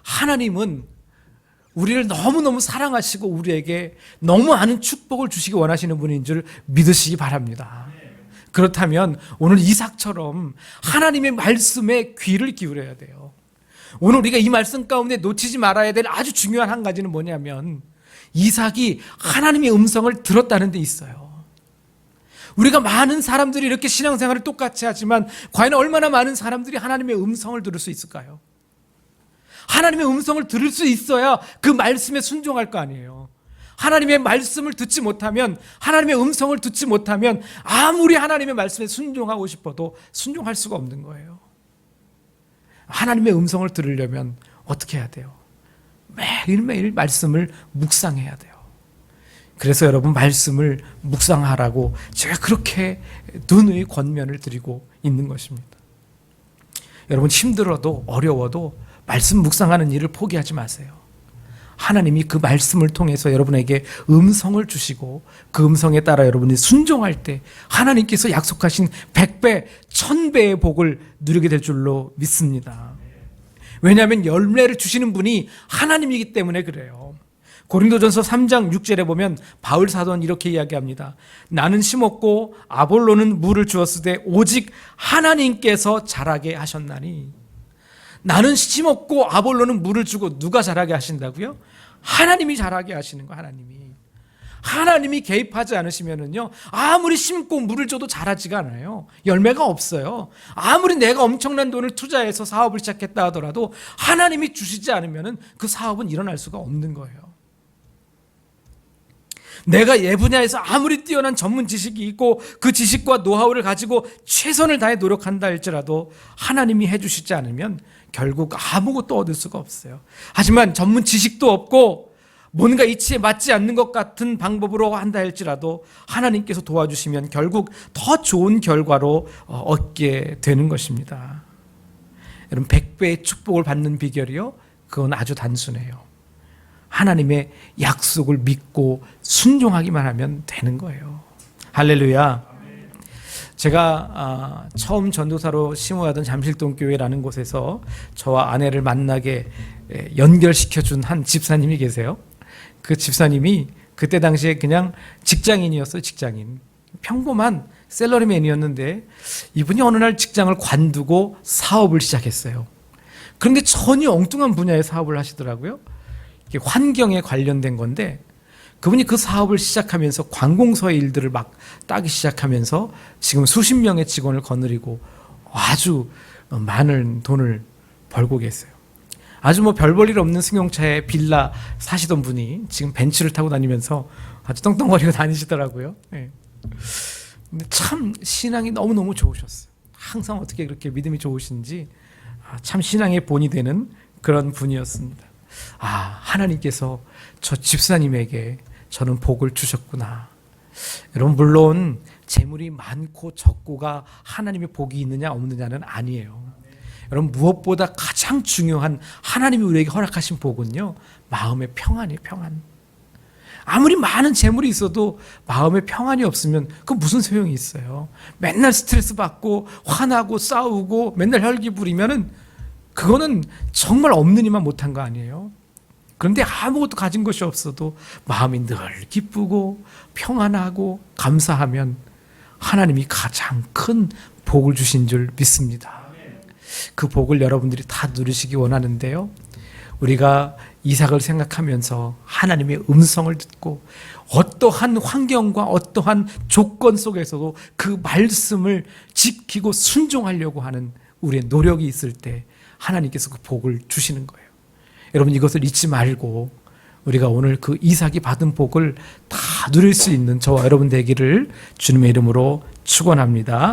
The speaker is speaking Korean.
하나님은 우리를 너무너무 사랑하시고 우리에게 너무 많은 축복을 주시기 원하시는 분인 줄 믿으시기 바랍니다. 그렇다면 오늘 이삭처럼 하나님의 말씀에 귀를 기울여야 돼요. 오늘 우리가 이 말씀 가운데 놓치지 말아야 될 아주 중요한 한 가지는 뭐냐면 이삭이 하나님의 음성을 들었다는 데 있어요. 우리가 많은 사람들이 이렇게 신앙생활을 똑같이 하지만 과연 얼마나 많은 사람들이 하나님의 음성을 들을 수 있을까요? 하나님의 음성을 들을 수 있어야 그 말씀에 순종할 거 아니에요. 하나님의 말씀을 듣지 못하면, 하나님의 음성을 듣지 못하면 아무리 하나님의 말씀에 순종하고 싶어도 순종할 수가 없는 거예요. 하나님의 음성을 들으려면 어떻게 해야 돼요? 매일매일 말씀을 묵상해야 돼요. 그래서 여러분 말씀을 묵상하라고 제가 그렇게 눈의 권면을 드리고 있는 것입니다. 여러분 힘들어도 어려워도 말씀 묵상하는 일을 포기하지 마세요. 하나님이 그 말씀을 통해서 여러분에게 음성을 주시고 그 음성에 따라 여러분이 순종할 때 하나님께서 약속하신 100배, 1000배의 복을 누리게 될 줄로 믿습니다. 왜냐하면 열매를 주시는 분이 하나님이기 때문에 그래요. 고린도전서 3장 6절에 보면 바울 사도는 이렇게 이야기합니다. 나는 심었고 아볼로는 물을 주었으되 오직 하나님께서 자라게 하셨나니. 나는 심었고 아볼로는 물을 주고 누가 자라게 하신다고요? 하나님이 자라게 하시는 거예요. 하나님이 개입하지 않으시면은요, 아무리 심고 물을 줘도 자라지가 않아요. 열매가 없어요. 아무리 내가 엄청난 돈을 투자해서 사업을 시작했다 하더라도 하나님이 주시지 않으면은 그 사업은 일어날 수가 없는 거예요. 내가 이 분야에서 아무리 뛰어난 전문 지식이 있고 그 지식과 노하우를 가지고 최선을 다해 노력한다 할지라도 하나님이 해주시지 않으면 결국 아무것도 얻을 수가 없어요. 하지만 전문 지식도 없고 뭔가 이치에 맞지 않는 것 같은 방법으로 한다 할지라도 하나님께서 도와주시면 결국 더 좋은 결과로 얻게 되는 것입니다. 여러분 100배의 축복을 받는 비결이요, 그건 아주 단순해요. 하나님의 약속을 믿고 순종하기만 하면 되는 거예요. 할렐루야. 제가 처음 전도사로 심호하던 잠실동교회라는 곳에서 저와 아내를 만나게 연결시켜준 한 집사님이 계세요. 그 집사님이 그때 당시에 그냥 직장인이었어요. 직장인. 평범한 셀러리맨이었는데 이분이 어느 날 직장을 관두고 사업을 시작했어요. 그런데 전혀 엉뚱한 분야의 사업을 하시더라고요. 환경에 관련된 건데 그분이 그 사업을 시작하면서 관공서의 일들을 막 따기 시작하면서 지금 수십 명의 직원을 거느리고 아주 많은 돈을 벌고 계세요. 아주 별 볼 일 없는 승용차에 빌라 사시던 분이 지금 벤츠를 타고 다니면서 아주 떵떵거리고 다니시더라고요. 네. 근데 참 신앙이 너무너무 좋으셨어요. 항상 어떻게 그렇게 믿음이 좋으신지 참 신앙의 본이 되는 그런 분이었습니다. 하나님께서 저 집사님에게 저는 복을 주셨구나. 여러분 물론 재물이 많고 적고가 하나님의 복이 있느냐 없느냐는 아니에요. 여러분 무엇보다 가장 중요한 하나님이 우리에게 허락하신 복은요, 마음의 평안이에요. 평안. 아무리 많은 재물이 있어도 마음의 평안이 없으면 그 무슨 소용이 있어요. 맨날 스트레스 받고 화나고 싸우고 맨날 혈기 부리면은 그거는 정말 없는 이만 못한 거 아니에요. 그런데 아무것도 가진 것이 없어도 마음이 늘 기쁘고 평안하고 감사하면 하나님이 가장 큰 복을 주신 줄 믿습니다. 그 복을 여러분들이 다 누리시기 원하는데요, 우리가 이삭을 생각하면서 하나님의 음성을 듣고 어떠한 환경과 어떠한 조건 속에서도 그 말씀을 지키고 순종하려고 하는 우리의 노력이 있을 때 하나님께서 그 복을 주시는 거예요. 여러분 이것을 잊지 말고 우리가 오늘 그 이삭이 받은 복을 다 누릴 수 있는 저와 여러분 되기를 주님의 이름으로 축원합니다.